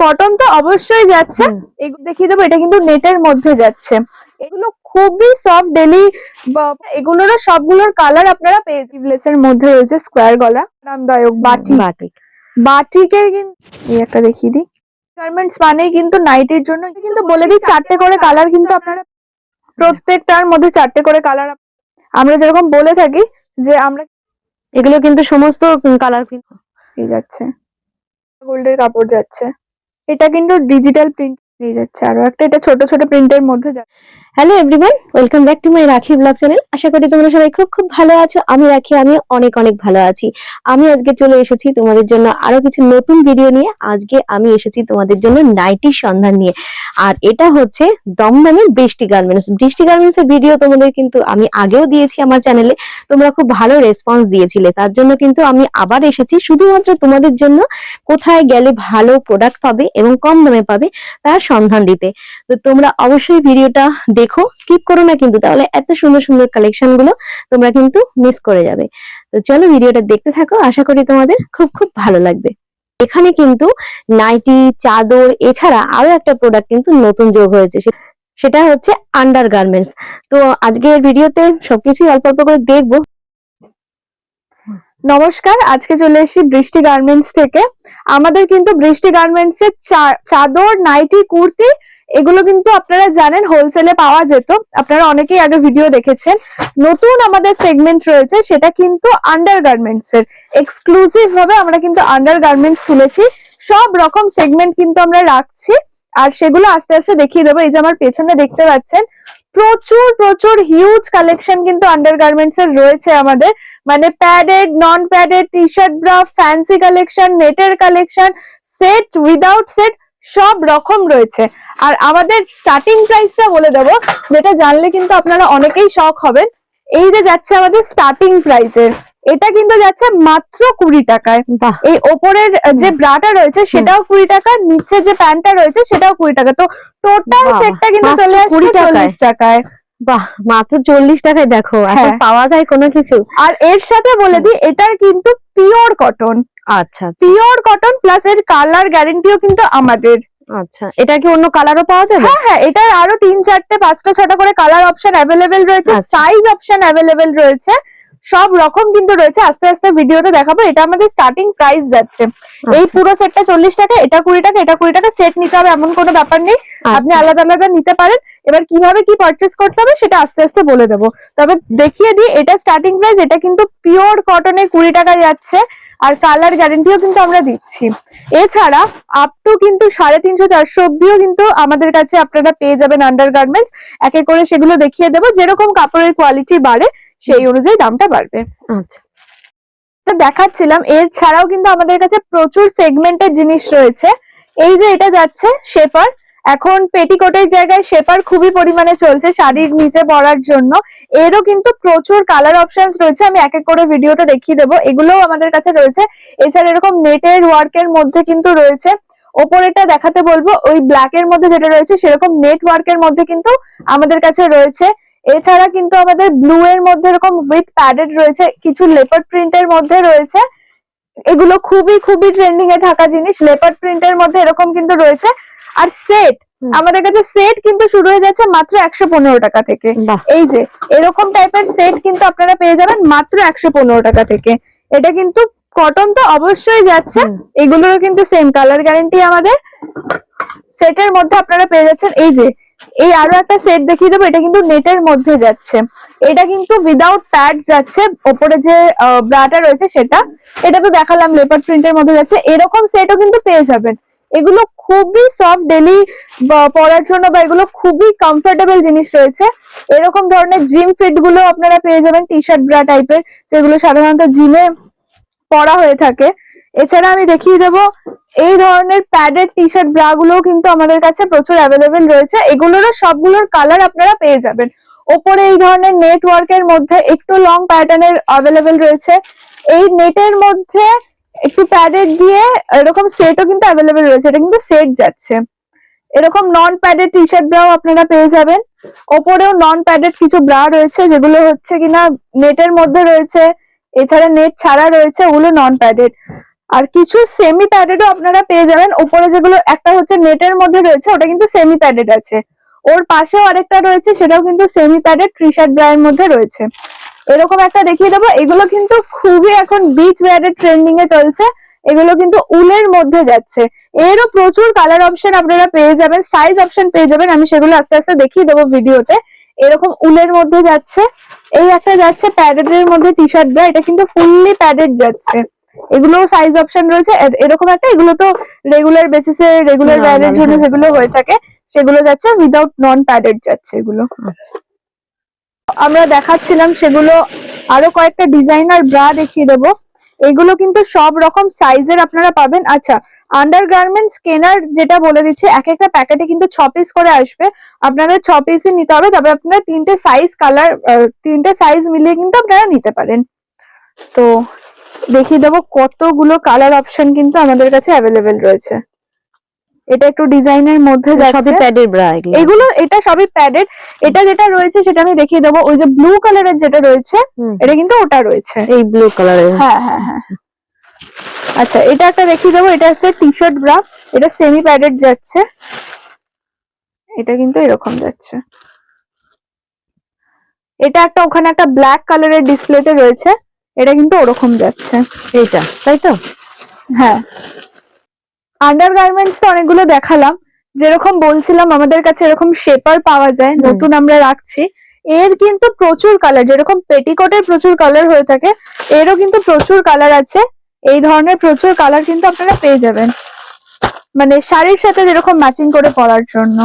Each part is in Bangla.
কটন তো অবশ্যই যাচ্ছে। এগুলো দেখিয়ে দেবো, এটা কিন্তু নেটের মধ্যে যাচ্ছে। এগুলো খুবই সফট ডেলি, এগুলোর সবগুলোর কালার আপনারা পেয়ে স্লিভলেসের মধ্যে রয়েছে, স্কোয়ার গলা, আরামদায়ক বাটিক। বাটিকের কিন্তু এই একটা দেখিয়ে দিই, গার্মেন্টস মানেই কিন্তু নাইটির জন্য। কিন্তু বলে দিই, 4টে করে কালার কিন্তু আপনারা প্রত্যেকটার মধ্যে 4টে করে কালার। আমরা যেরকম বলে থাকি যে আমরা এগুলো কিন্তু সমস্ত কালার পেয়ে যাচ্ছে, গোল্ডের কাপড় যাচ্ছে, এটা কিন্তু ডিজিটাল প্রিন্ট পেয়ে যাচ্ছে। আরো একটা, এটা ছোট ছোট প্রিন্টের মধ্যে যাচ্ছে। Hello everyone, welcome back to my রাখি ব্লগ চ্যানেল। আশা করি তোমরা সবাই খুব খুব ভালো আছো। আমি রাখি, আমি অনেক অনেক ভালো আছি। আমি আজকে চলে এসেছি তোমাদের জন্য আরো কিছু নতুন ভিডিও নিয়ে। আজকে আমি এসেছি তোমাদের জন্য নাইটির সন্ধান নিয়ে, আর এটা হচ্ছে দমদমের বৃষ্টি গার্মেন্টস। বৃষ্টি গার্মেন্টস এর ভিডিও তোমাদের কিন্তু আমি আগেও দিয়েছি আমার চ্যানেলে, তোমরা খুব ভালো রেসপন্স দিয়েছিলে। তার জন্য কিন্তু আমি আবার এসেছি শুধুমাত্র তোমাদের জন্য কোথায় গেলে ভালো প্রোডাক্ট পাবে এবং কম দামে পাবে তার সন্ধান দিতে। তো তোমরা অবশ্যই ভিডিওটা দেখো, স্কিপ করো না কিন্তু, তাহলে এত সুন্দর সুন্দর কালেকশন গুলো তোমরা কিন্তু মিস করে যাবে। তো চলো ভিডিওটা দেখতে থাকো, আশা করি তোমাদের খুব খুব ভালো লাগবে। এখানে কিন্তু নাইটি, চাদর এছাড়া আরো একটা প্রোডাক্ট কিন্তু নতুন যোগ হয়েছে, সেটা হচ্ছে আন্ডার গার্মেন্টস। তো আজকের ভিডিওতে সবকিছু অল্প অল্প করে দেখবো। নমস্কার, আজকে চলে এসেছি বৃষ্টি গার্মেন্টস থেকে। আমাদের কিন্তু বৃষ্টি গার্মেন্টস এর চাদর, নাইটি, কুর্তি এগুলো কিন্তু আপনারা জানেন হোলসেলে পাওয়া যেত। আপনারা অনেকেই আগে ভিডিও দেখেছেন। নতুন আমাদের সেগমেন্ট রয়েছে, সেটা কিন্তু আন্ডার গার্মেন্টস এর। এক্সক্লুসিভ ভাবে আমরা কিন্তু আন্ডার গার্মেন্টস তুলেছি। সব রকম সেগমেন্ট কিন্তু আমরা রাখছি, আর সেগুলো আস্তে আস্তে দেখিয়ে দেবো। এই যে আমার পেছনে দেখতে পাচ্ছেন, প্রচুর প্রচুর হিউজ কালেকশন কিন্তু আন্ডার গার্মেন্টস এর রয়েছে আমাদের। মানে প্যাডেড, নন padded, T shirt, bra, fancy collection, নেটের কালেকশন, সেট, উইদাউট সেট, সব রকম রয়েছে। আর আমাদের স্টার্টিং প্রাইসটা বলে দেবো, যেটা জানলে কিন্তু আপনারা অনেকেই শক হবেন। এই যে যাচ্ছে আমাদের স্টার্টিং প্রাইসের, এটা কিন্তু যাচ্ছে মাত্র 20 টাকায়। এই ওপরের যে ব্রাটা রয়েছে সেটাও 20 টাকা, নিচে যে প্যান্টটা রয়েছে সেটাও 20 টাকা। তো টোটাল সেটটা কিন্তু চলে আসছে 40 টাকায়। বাহ, মাত্র 40 টাকায় দেখো এখন পাওয়া যায় কোনো কিছু। আর এর সাথে বলে দিই, এটার কিন্তু পিওর কটন। আচ্ছা, পিওর কটন প্লাস এর কালার গ্যারান্টিও কিন্তু আমাদের। আচ্ছা, এটা কি অন্য কালারও পাওয়া যাবে? হ্যাঁ হ্যাঁ, এটার আরো 3, 4টে, 5টা, 6টা করে কালার অপশন অ্যাভেলেবেল রয়েছে, সাইজ অপশন অ্যাভেলেবেল রয়েছে, সব রকম কিন্তু রয়েছে। আস্তে আস্তে ভিডিওতে দেখাবো। এটা আমাদের স্টার্টিং প্রাইস যাচ্ছে। এই পুরো সেটটা 40 টাকা, এটা 20 টাকা, এটা 20 টাকা। সেট নিতে হবে এমন কোনো ব্যাপার নেই, আপনি আলাদা আলাদা নিতে পারেন। এবার কিভাবে কি পারচেস করতে হবে সেটা আস্তে আস্তে বলে দেবো। তবে দেখিয়ে দিই, এটা স্টার্টিং প্রাইস, এটা কিন্তু পিওর কটনে 20 টাকা যাচ্ছে, আর কালার গ্যারান্টিও কিন্তু আমরা দিচ্ছি। এছাড়া আপ টু কিন্তু 350, 400 অব্দিও কিন্তু আমাদের কাছে আপনারা পেয়ে যাবেন আন্ডার গার্মেন্টস। এক এক করে সেগুলো দেখিয়ে দেবো। যেরকম কাপড়ের কোয়ালিটি বাড়ে সেই অনুযায়ী দামটা বাড়বে। আচ্ছা, দেখাচ্ছিলাম। এর ছাড়াও কিন্তু আমাদের কাছে প্রচুর সেগমেন্টের জিনিস রয়েছে। এই যে এটা যাচ্ছে শেপার, এখন পেটিকোটের জায়গায় শেপার খুবই পরিমাণে চলছে শাড়ির নিচে পরার জন্য। এরও কিন্তু প্রচুর কালার অপশনস রয়েছে, আমি এক এক করে ভিডিওতে দেখিয়ে দেবো। এগুলোও আমাদের কাছে রয়েছে। এছাড়া এরকম নেটের ওয়ার্কের মধ্যে কিন্তু রয়েছে। ওপরেটা দেখাতে বলবো, ওই ব্ল্যাক এর মধ্যে যেটা রয়েছে সেরকম নেট ওয়ার্কের মধ্যে কিন্তু আমাদের কাছে রয়েছে। এছাড়া কিন্তু আমাদের ব্লু এর মধ্যে এরকম উইথ প্যাডেড রয়েছে, কিছু লেপার্ড প্রিন্টের মধ্যে রয়েছে। এগুলো খুবই খুবই ট্রেন্ডিং এ থাকা জিনিস। লেপার্ড প্রিন্টের মধ্যে এরকম কিন্তু রয়েছে। আর সেট, আমাদের কাছে সেট কিন্তু শুরু হয়ে যাচ্ছে মাত্র 115 টাকা থেকে। এই যে এরকম টাইপের সেট কিন্তু আপনারা পেয়ে যাবেন মাত্র 115 টাকা থেকে। এটা কিন্তু কটন তো অবশ্যই যাচ্ছে, এগুলোরও কিন্তু সেম কালার গ্যারান্টি আমাদের। সেটের মধ্যে আপনারা পেয়ে যাচ্ছেন এই যে, এই আরো একটা সেট দেখিয়ে দেবো। এটা কিন্তু নেটের মধ্যে যাচ্ছে, এটা কিন্তু উইদাউট প্যাড যাচ্ছে। ওপরে যে ব্রাটা রয়েছে সেটা, এটা তো দেখালাম লেপার্ড প্রিন্টের মধ্যে যাচ্ছে। এরকম সেটও কিন্তু পেয়ে যাবেন। এগুলো খুবই সফট ডেলি পরার জন্য, বা এগুলো খুবই কমফোর্টেবল জিনিস রয়েছে। এরকম ধরনের জিম ফিট গুলো আপনারা পেয়ে যাবেন, টি শার্ট, ব্রা টাইপের, যেগুলো সাধারণত জিমে পরা হয়ে থাকে। এছাড়া আমি দেখিয়ে দেবো, এই ধরনের প্যাডেড টি শার্ট, ব্রা গুলো কিন্তু আমাদের কাছে প্রচুর অ্যাভেলেবেল রয়েছে। এগুলোরও সবগুলোর কালার আপনারা পেয়ে যাবেন। ওপরে এই ধরনের নেটওয়ার্কের মধ্যে একটু লং প্যাটার্নের অ্যাভেলেবেল রয়েছে। এই নেটের মধ্যে একটু প্যাডেড দিয়ে এরকম সেটও কিন্তু অ্যাভেলেবেল রয়েছে, এটা কিন্তু সেট যাচ্ছে। এরকম নন প্যাডেড টি শার্ট, ব্রাও আপনারা পেয়ে যাবেন। ওপরেও নন প্যাডেড কিছু ব্রা রয়েছে, যেগুলো হচ্ছে কিনা নেটের মধ্যে রয়েছে। এছাড়া নেট ছাড়া রয়েছে, ওগুলো নন প্যাডেড। আর কিছু সেমি প্যাডেডও আপনারা পেয়ে যাবেন। উপরে যেগুলো একটা হচ্ছে নেটের মধ্যে রয়েছে, ওটা কিন্তু সেমি প্যাডেড আছে। ওর পাশেও আরেকটা রয়েছে, সেটাও কিন্তু সেমি প্যাডেড টি শার্ট ব্রায়ের মধ্যে রয়েছে। এরকম একটা দেখিয়ে দেবো। এগুলো কিন্তু খুবই এখন বিচ ওয়্যারের ট্রেন্ডিং এ চলছে। এগুলো কিন্তু উলের মধ্যে যাচ্ছে। এরও প্রচুর কালার অপশন আপনারা পেয়ে যাবেন, সাইজ অপশন পেয়ে যাবেন। আমি সেগুলো আস্তে আস্তে দেখিয়ে দেবো ভিডিওতে। এরকম উলের মধ্যে যাচ্ছে। এই একটা যাচ্ছে প্যাডেড এর মধ্যে টি শার্ট ব্রা, এটা কিন্তু ফুললি প্যাডেড যাচ্ছে। এগুলো সাইজ অপশন রয়েছে। এরকম একটা, এগুলো তো রেগুলার বেসিসে রেগুলার ওয়্যারের জন্য যেগুলো হয়ে থাকে সেগুলো যাচ্ছে, উইদাউট নন প্যাডেড যাচ্ছে এগুলো। আমরা দেখাচ্ছিলাম সেগুলো, আরো কয়েকটা ডিজাইনার ব্রা দেখিয়ে দেবো। এগুলো কিন্তু সব রকম সাইজের আপনারা পাবেন। আচ্ছা, আন্ডারগার্মেন্টস কেনার যেটা বলে দিচ্ছে, এক একটা প্যাকেটে কিন্তু 6 পিস করে আসবে। আপনাদের 6 পিসই নিতে হবে, তবে আপনারা 3টে সাইজ কালার 3টে সাইজ মিলিয়ে কিন্তু আপনারা নিতে পারেন। তো দেখিয়ে দেবো কতগুলো কালার অপশন কিন্তু আমাদের কাছে অ্যাভেলেবেল রয়েছে। এটা একটু ডিজাইনের মধ্যে যাচ্ছে, প্যাডেড ব্রা এগুলো এটা সবই প্যাডেড। এটা যেটা রয়েছে সেটা আমি দেখিয়ে দেবো। ওই যে ব্লু কালারের যেটা রয়েছে, এটা কিন্তু ওটা রয়েছে, এই ব্লু কালারের। হ্যাঁ হ্যাঁ হ্যাঁ। আচ্ছা, এটা একটা দেখিয়ে দেবো। এটা হচ্ছে টি শার্ট ব্রা, এটা সেমি প্যাডেড যাচ্ছে। এটা কিন্তু এরকম যাচ্ছে। এটা একটা ওখানে একটা ব্ল্যাক কালারের ডিসপ্লেতে রয়েছে, এটা কিন্তু ওরকম যাচ্ছে। এইটা তাই তো? হ্যাঁ। আন্ডারগার্মেন্টস তো অনেকগুলো দেখালাম। যেরকম বলছিলাম আমাদের কাছে এরকম শেপার পাওয়া যায়, নতুন আমরা রাখছি। এর কিন্তু প্রচুর কালার, যেরকম পেটিকোটের প্রচুর কালার হয়ে থাকে, এরও কিন্তু প্রচুর কালার আছে। এই ধরনের প্রচুর কালার কিন্তু আপনারা পেয়ে যাবেন, মানে শাড়ির সাথে যেরকম ম্যাচিং করে পরার জন্য।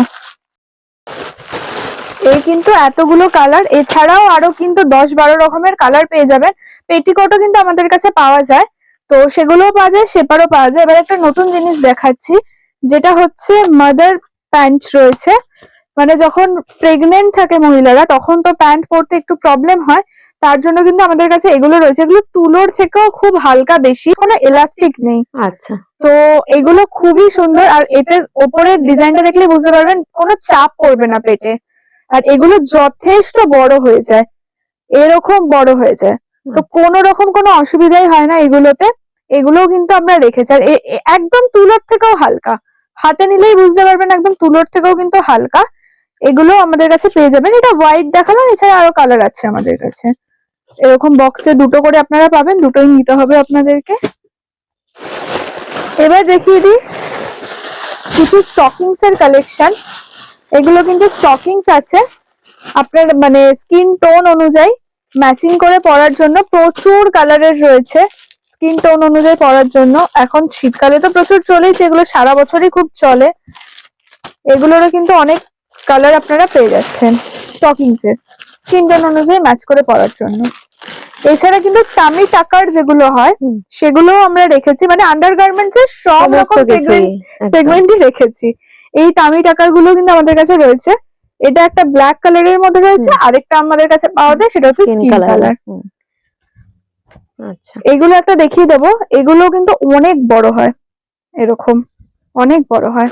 এই কিন্তু এতগুলো কালার, এছাড়াও আরো কিন্তু 10-12 রকমের কালার পেয়ে যাবেন। পেটিকোটও কিন্তু আমাদের কাছে পাওয়া যায়, তো সেগুলোও পাওয়া যায়, শেপারও পাওয়া যায়। এবার একটা নতুন জিনিস দেখাচ্ছি, যেটা হচ্ছে মাদার প্যান্ট রয়েছে। মানে যখন প্রেগনেন্ট থাকে মহিলারা, তখন তো প্যান্ট পরতে একটু প্রবলেম হয়, তার জন্য কিন্তু আমাদের কাছে এগুলো রয়েছে। এগুলো তুলোর থেকেও খুব হালকা, বেশি কোনো এলাস্টিক নেই। আচ্ছা, তো এগুলো খুবই সুন্দর। আর এতে ওপরের ডিজাইনটা দেখলে বুঝতে পারবেন কোনো চাপ পড়বে না পেটে। আর এগুলো যথেষ্ট বড় হয়ে যায়, এরকম বড় হয়ে যায়, তো কোনো রকম কোনো অসুবিধাই হয় না এগুলোতে। এগুলোও কিন্তু আমরা রেখেছি। আর একদম তুলোর থেকেও হালকা, হাতে নিলেই বুঝতে পারবেন একদম তুলোর থেকেও কিন্তু হালকা। এগুলো আমাদের কাছে পেয়ে যাবেন। এটা হোয়াইট দেখালাম, এছাড়া আরো কালার আছে আমাদের কাছে। এরকম বক্সে দুটো করে আপনারা পাবেন, দুটোই নিতে হবে আপনাদেরকে। এবার দেখিয়ে দিই কিছু স্টকিংস এর কালেকশন। এগুলো কিন্তু স্টকিংস আছে, আপনার মানে স্কিন টোন অনুযায়ী ম্যাচিং করে পরার জন্য প্রচুর কালারের রয়েছে। স্কিন টোন অনুযায়ী পরার জন্য এখন শীতকালে তো প্রচুর চলেইছে, এগুলো সারা বছরই খুব চলে। এগুলোরও কিন্তু অনেক কালার আপনারা পেয়ে যাচ্ছেন স্টকিংস এর, স্কিন টোন অনুযায়ী ম্যাচ করে পরার জন্য। এছাড়া কিন্তু টামি টাকার যেগুলো হয় সেগুলো আমরা রেখেছি, মানে আন্ডারগার্মেন্টস এর সব রকম সেগমেন্টই রেখেছি। এই টামি টাকার গুলো কিন্তু আমাদের কাছে রয়েছে। এটা একটা ব্ল্যাক কালারের মধ্যে রয়েছে, আরেকটা আমাদের কাছে পাওয়া যায় সেটা হচ্ছে স্কিন কালার। আচ্ছা, এগুলো একটা দেখিয়ে দেবো। এগুলো কিন্তু অনেক বড় হয়, এরকম অনেক বড় হয়,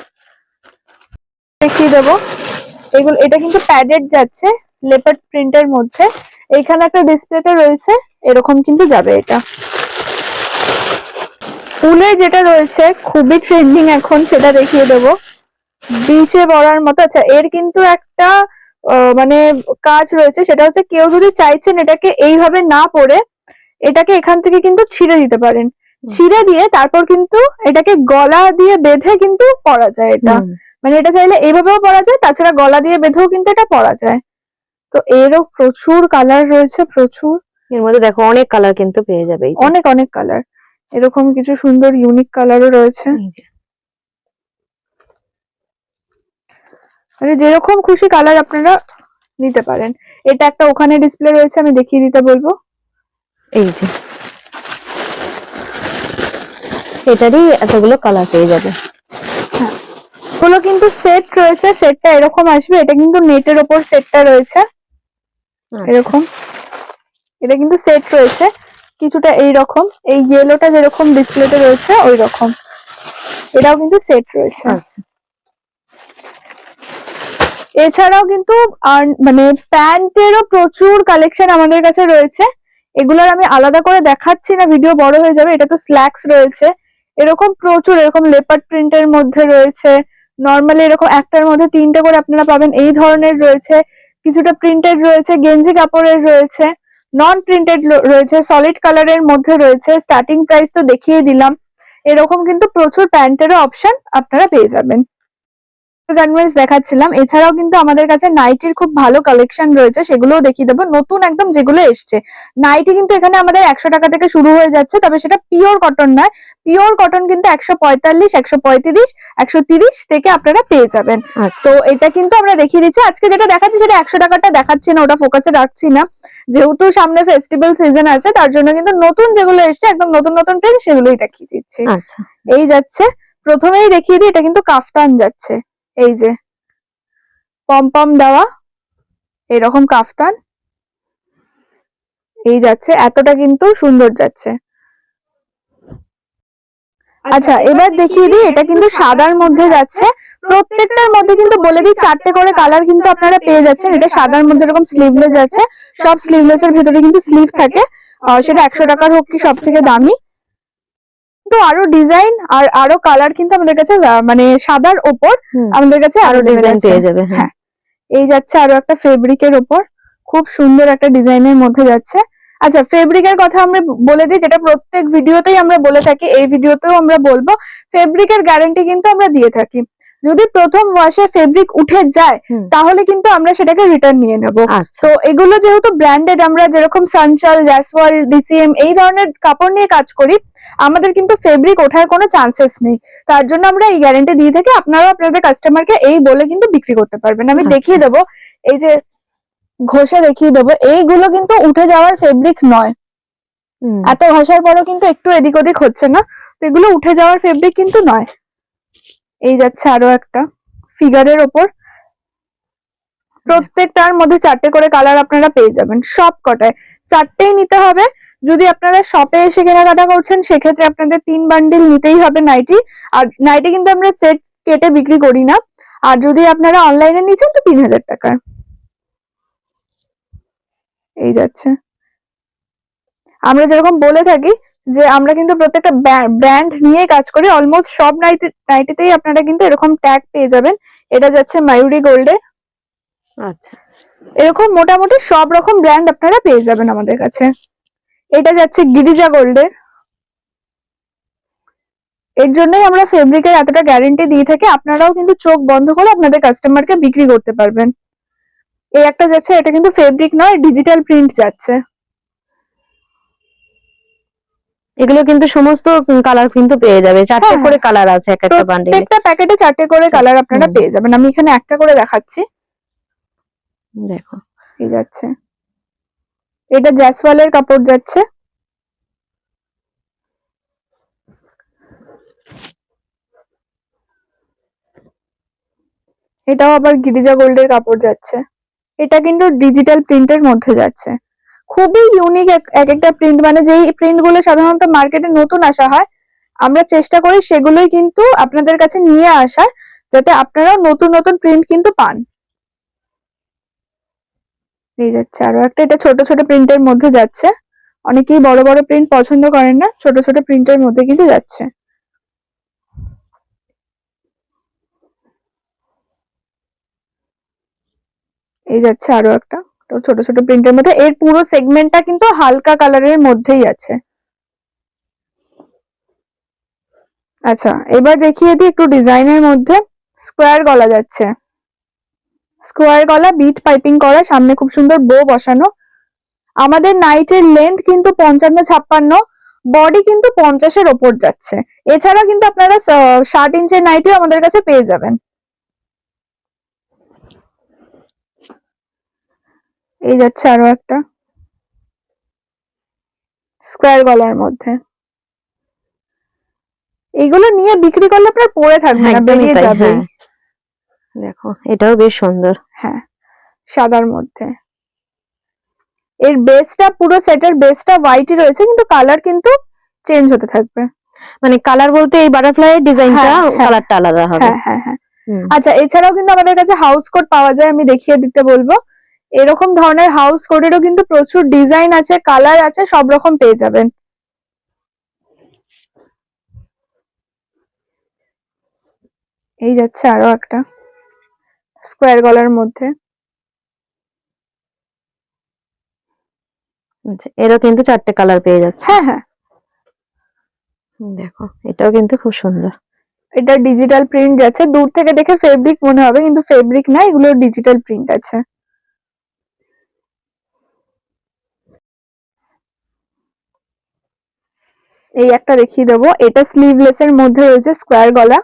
দেখিয়ে দেবো। এগুলো, এটা কিন্তু প্যাডেড যাচ্ছে লেপার্ড প্রিন্টের মধ্যে। এইখানে একটা ডিসপ্লেতে রয়েছে, এরকম কিন্তু যাবে। এটা উলের যেটা রয়েছে খুবই ট্রেন্ডিং এখন, সেটা দেখিয়ে দেবো। বিচে পরার মতো। আচ্ছা, এর কিন্তু একটা মানে কাজ রয়েছে, সেটা হচ্ছে কেউ যদি চাইছেন এটাকে এইভাবে না পরে এটাকে এখান থেকে কিন্তু ছিঁড়ে দিতে পারেন। ছিঁড়ে দিয়ে তারপর কিন্তু এটাকে গলা দিয়ে বেঁধে কিন্তু পরা যায়। এটা মানে এটা চাইলে এইভাবেও পরা যায়, তাছাড়া গলা দিয়ে বেঁধেও কিন্তু এটা পরা যায়। তো এরও প্রচুর কালার রয়েছে, প্রচুর। এর মধ্যে দেখো অনেক কালার কিন্তু পেয়ে যাবে, অনেক অনেক কালার। এরকম কিছু সুন্দর ইউনিক কালারও রয়েছে, মানে যেরকম খুশি কালার আপনারা নিতে পারেন। এটা একটা ওখানে ডিসপ্লে রয়েছে, আমি দেখিয়ে দিতে বলবো। এই যে এটারই এতগুলো কালার পেয়ে যাবে। গুলো কিন্তু সেট রয়েছে, সেটটা এরকম আসবে। এটা কিন্তু নেটের ওপর সেটটা রয়েছে এরকম, এটা কিন্তু সেট রয়েছে কিছুটা এইরকম। এই ইয়েলোটা যেরকম ডিসপ্লেতে রয়েছে ওই রকম এটাও কিন্তু সেট রয়েছে। এছাড়াও কিন্তু মানে প্যান্টেরও প্রচুর কালেকশন আমাদের কাছে রয়েছে। এগুলোর আমি আলাদা করে দেখাচ্ছি না, ভিডিও বড় হয়ে যাবে। এটা তো স্ল্যাক্স রয়েছে, এরকম প্রচুর, এরকম লেপার্ড প্রিন্টের মধ্যে রয়েছে, নর্মালি এরকম একটার মধ্যে 3টে করে আপনারা পাবেন এই ধরনের রয়েছে, কিছুটা প্রিন্টেড রয়েছে, গেঞ্জি কাপড়ের রয়েছে, নন প্রিন্টেড রয়েছে, সলিড কালারের মধ্যে রয়েছে। স্টার্টিং প্রাইস তো দেখিয়ে দিলাম। এরকম কিন্তু প্রচুর প্যান্টেরও অপশন আপনারা পেয়ে যাবেন। গার্মেন্টস দেখাচ্ছিলাম, এছাড়াও কিন্তু আমাদের কাছে নাইটির খুব ভালো কালেকশন রয়েছে, সেগুলোও দেখিয়ে দেবো। নতুন একদম যেগুলো এসছে নাইটি কিন্তু এখানে আমাদের 100 টাকা থেকে শুরু হয়ে যাচ্ছে, তবে সেটা পিওর কটন নয়। পিওর কটন কিন্তু 145, 135, 130 থেকে আপনারা পেয়ে যাবেন। তো এটা কিন্তু আমরা দেখিয়ে দিচ্ছি। আজকে যেটা দেখাচ্ছি সেটা 100 টাকাটা দেখাচ্ছি না, ওটা ফোকাসে রাখছি না, যেহেতু সামনে ফেস্টিভ্যাল সিজন আছে, তার জন্য কিন্তু নতুন যেগুলো এসছে একদম নতুন নতুন ট্রেন্ড সেগুলোই দেখিয়ে দিচ্ছি। আচ্ছা, এই যাচ্ছে, প্রথমেই দেখিয়ে দিই, এটা কিন্তু কাফতান যাচ্ছে, এই যে পম পম দেওয়া এরকম কাফতান, এই যাচ্ছে, এতটা কিন্তু সুন্দর যাচ্ছে। আচ্ছা, এবার দেখিয়ে দিই, এটা কিন্তু সাদার মধ্যে যাচ্ছে। প্রত্যেকটার মধ্যে কিন্তু বলে দিই 4টে করে কালার কিন্তু আপনারা পেয়ে যাচ্ছেন। এটা সাদার মধ্যে এরকম স্লিভলেস আছে, সব স্লিভলেস এর ভেতরে কিন্তু স্লিভ থাকে, সেটা 100 টাকার হোক কি সব থেকে দামি। তো আরো ডিজাইন আর আরো কালার কিন্তু আমাদের কাছে মানে সাদার ওপর আমাদের কাছে আরো ডিজাইন পেয়ে যাবে। হ্যাঁ, এই যাচ্ছে আরো একটা ফেব্রিকের ওপর, খুব সুন্দর একটা ডিজাইনের মধ্যে যাচ্ছে। আচ্ছা, ফেব্রিকের কথা আমরা বলে দিই, যেটা প্রত্যেক ভিডিওতেই আমরা বলে থাকি, এই ভিডিওতেও আমরা বলবো, ফেব্রিকের গ্যারান্টি কিন্তু আমরা দিয়ে থাকি। যদি প্রথম ওয়াশে ফেব্রিক উঠে যায় তাহলে কিন্তু আমরা সেটাকে রিটার্ন নিয়ে নেব। তো এগুলো যেহেতু ব্র্যান্ডেড, আমরা যেরকম সানচাল, জ্যাসওয়াল, ডিসিএম এই ধরনের কাপড় নিয়ে কাজ করি, আমাদের কিন্তু ফেব্রিক ওঠার কোনো চান্সেস নেই। তার জন্য আমরা এই গ্যারান্টি দিয়ে থাকি। আপনারাও আপনাদের কাস্টমারকে এই বলে কিন্তু বিক্রি করতে পারবেন। আমি দেখিয়ে দেবো, এই যে ঘষে দেখিয়ে দেবো, এইগুলো কিন্তু উঠে যাওয়ার ফেব্রিক নয়। এত ঘষার পরও কিন্তু একটু এদিক ওদিক হচ্ছে না, তো এগুলো উঠে যাওয়ার ফেব্রিক কিন্তু নয়। এই যাচ্ছে আরো একটা ফিগারের ওপর, প্রত্যেকটার মধ্যে 4টে করে কালার আপনারা পেয়ে যাবেন। সব কটায় 4টেই নিতে হবে। যদি আপনারা শপে এসে কেনাকাটা করছেন সেক্ষেত্রে আপনাদের 3 বান্ডিল নিতেই হবে নাইটি। আর নাইটি কিন্তু আমরা সেট কেটে বিক্রি করি না। আর যদি আপনারা অনলাইনে নিচ্ছেন তো 3000 টাকার। এই যাচ্ছে, আমরা যেরকম বলে থাকি যে আমরা কিন্তু প্রত্যেকটা ব্র্যান্ড নিয়ে কাজ করি। অলমোস্ট সব নাইটিতেই আপনারা কিন্তু এরকম ট্যাগ পেয়ে যাবেন। এটা যাচ্ছে মায়ুরি গোল্ডে। আচ্ছা, এরকম মোটামুটি সব রকম ব্র্যান্ড আপনারা পেয়ে যাবেন আমাদের কাছে। এটা যাচ্ছে গিরিজা গোল্ডের। এর জন্যই আমরা ফেব্রিকের এতটা গ্যারান্টি দিয়ে থাকি, আপনারাও কিন্তু চোখ বন্ধ করে আপনাদের কাস্টমারকে বিক্রি করতে পারবেন। এই একটা যাচ্ছে, এটা কিন্তু ফেব্রিক নয়, ডিজিটাল প্রিন্ট যাচ্ছে। এগুলো কিন্তু সমস্ত কালার কিন্তু পেয়ে যাবে। 4টে করে কালার আছে এক একটা বান্ডেলে। প্রত্যেকটা প্যাকেটে 4টে করে কালার আপনারা পেয়ে যাবেন। আমি এখানে একটা করে দেখাচ্ছি, দেখো এই যাচ্ছে, এটা জ্যাসওয়ালের কাপড় যাচ্ছে। এটাও আবার গিরিজা গোল্ডের কাপড় যাচ্ছে। এটা কিন্তু ডিজিটাল প্রিন্টের মধ্যে যাচ্ছে। খুবই ইউনিক এক একটা প্রিন্ট, মানে যেই প্রিন্ট গুলো সাধারণত মার্কেটে নতুন আসা হয়, আমরা চেষ্টা করি সেগুলোই কিন্তু আপনাদের কাছে নিয়ে আসার, যাতে আপনারাও নতুন নতুন প্রিন্ট কিন্তু পান। এই যাচ্ছে আরো একটা, এটা ছোট ছোট প্রিন্টের মধ্যে যাচ্ছে। অনেকেই বড় বড় প্রিন্ট পছন্দ করেন না, ছোট ছোট প্রিন্টের মধ্যে কিন্তু যাচ্ছে। এই যাচ্ছে আরো একটা, তো ছোট ছোট প্রিন্টের মধ্যে। এর পুরো সেগমেন্টটা কিন্তু হালকা কালারের মধ্যেই আছে। আচ্ছা, এবার দেখিয়ে দিই একটু ডিজাইনের মধ্যে। স্কোয়ার গলা যাচ্ছে, স্কোয়ার গলা, বিট পাইপিং করা, সামনে খুব সুন্দর বো বসানো। আমাদের নাইটের লেন্থ কিন্তু 55-56, বডি কিন্তু 50-এর ওপর যাচ্ছে। এছাড়া কিন্তু আপনারা 60 ইঞ্চের নাইটিও আমাদের কাছে পেয়ে যাবেন। এই যাচ্ছে আরো একটা স্কোয়ার গলার মধ্যে। এগুলো নিয়ে বিক্রি করলে আপনার পরে থাকবে না, বেরিয়ে যাবে। দেখো এটাও বেশ সুন্দর। হ্যাঁ, সাদার মধ্যে। এর বেসটা, পুরো সেটের বেসটা হোয়াইটই রয়েছে, কিন্তু কালার কিন্তু চেঞ্জ হতে থাকবে। মানে কালার বলতে এই বাটারফ্লাই এর ডিজাইনটা কালারটা আলাদা হবে। হ্যাঁ হ্যাঁ হ্যাঁ। আচ্ছা, এছাড়াও কিন্তু আমাদের কাছে হাউস কোট পাওয়া যায়, আমি দেখিয়ে দিতে বলবো। এরকম ধরনের হাউস কোটেরও কিন্তু প্রচুর ডিজাইন আছে, কালার আছে, সব রকম পেয়ে যাবেন। এই যাচ্ছে আরো একটা স্কোয়ার গলার মধ্যে। আচ্ছা, এরও কিন্তু 4টে কালার পেয়ে যাচ্ছে। হ্যাঁ হ্যাঁ, দেখো এটাও কিন্তু খুব সুন্দর। এটা ডিজিটাল প্রিন্ট যাচ্ছে, দূর থেকে দেখে ফেব্রিক মনে হবে কিন্তু ফেব্রিক না, এগুলো ডিজিটাল প্রিন্ট আছে। এই একটা দেখিয়ে দেবো, এটা স্লিভলেস এর মধ্যে রয়েছে স্কোয়ার গলা।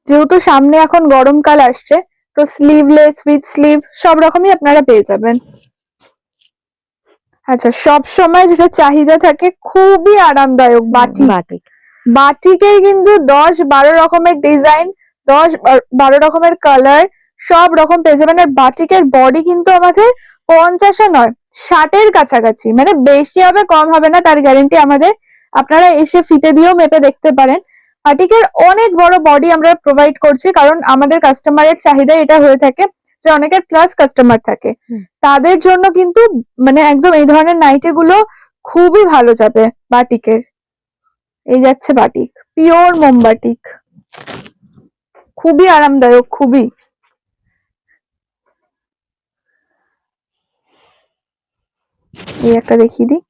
যেহেতু সামনে এখন গরমকাল আসছে, তো স্লিভলেস উইথ স্লিভ সব রকমই আপনারা পেয়ে যাবেন। আচ্ছা, সব সময় যেটা চাহিদা থাকে খুবই আরামদায়ক বাটিক। বাটিক বাটিকের কিন্তু 10-12 রকমের ডিজাইন, 10-12 রকমের কালার, সব রকম পেয়ে যাবেন। আর বাটিকের বডি কিন্তু আমাদের 50 নয় 60-এর কাছাকাছি, মানে বেশি হবে কম হবে না তার গ্যারেন্টি আমাদের। আপনারা এসে ফিতে দিয়েও মেপে দেখতে পারেন। বাটিকের অনেক বড় বডি আমরা প্রোভাইড করছি, কারণ আমাদের কাস্টমারের চাহিদা এটা হয়ে থাকে যে অনেকের প্লাস কাস্টমার থাকে, তাদের জন্য কিন্তু মানে একদম এই ধরনের নাইটি গুলো খুবই ভালো যাবে বাটিকের। এই যাচ্ছে বাটিক, পিওর মোম বাটিক, খুবই আরামদায়ক, খুবই। এই একটা দেখিয়ে দিই,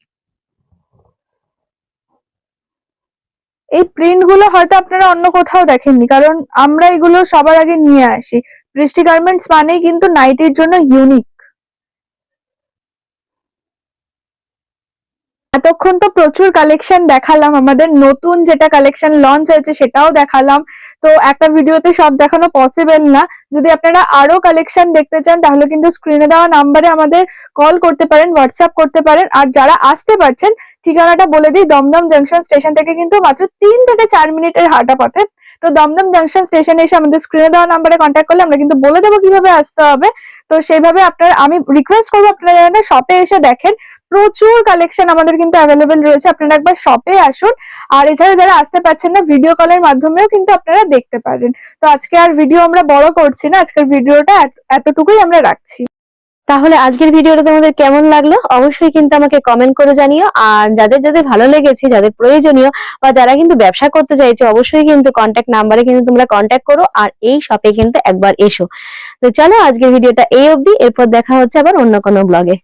এই প্রিন্ট গুলো হয়তো আপনারা অন্য কোথাও দেখেননি, কারণ আমরা এগুলো সবার আগে নিয়ে আসি। বৃষ্টি গার্মেন্টস মানেই কিন্তু নাইটির জন্য ইউনিক। এতক্ষণ তো প্রচুর কালেকশন দেখালাম, আমাদের নতুন যেটা কালেকশন লঞ্চ হয়েছে সেটাও দেখালাম। তো একটা ভিডিওতে সব দেখানো পসিবল না, যদি আপনারা আরো কালেকশন দেখতে চান তাহলে কিন্তু স্ক্রিনে দেওয়া নাম্বারে আমাদের কল করতে পারেন, হোয়াটসঅ্যাপ করতে পারেন। আর যারা আসতে পারছেন, ঠিকানাটা বলে দিই, দমদম জাংশন স্টেশন থেকে কিন্তু মাত্র 3 থেকে 4 মিনিটের হাঁটা পথে। তো দমদম জাংশন স্টেশনে এসে আমাদের স্ক্রিনে দেওয়া নাম্বারে কন্ট্যাক্ট করলে আমরা কিন্তু বলে দেবো কিভাবে আসতে হবে। তো সেইভাবে আপনারা, আমি রিকোয়েস্ট করবো আপনারা যেন শপে এসে দেখেন, প্রচুর কালেকশন আমাদের কিন্তু অ্যাভেলেবেল রয়েছে, আপনারা একবার শপে আসুন। আর এছাড়া যারা আসতে পারছেন না, ভিডিও কলের মাধ্যমেও কিন্তু আপনারা দেখতে পারেন। তো আজকে আর ভিডিও আমরা বড় করছি না, আজকের ভিডিওটা এতটুকুই আমরা রাখছি। তাহলে আজকের ভিডিওটা তোমাদের কেমন লাগলো অবশ্যই কিন্তু আমাকে কমেন্ট করে জানিও। আর যাদের যাদের ভালো লেগেছে, যাদের প্রয়োজনীয় বা যারা কিন্তু ব্যবসা করতে চাইছে, অবশ্যই কিন্তু কন্ট্যাক্ট নাম্বারে কিন্তু তোমরা কন্ট্যাক্ট করো আর এই শপে কিন্তু একবার এসো। তো চলো আজকের ভিডিওটা এই অবধি, এরপর দেখা হচ্ছে আবার অন্য কোনো ব্লগে।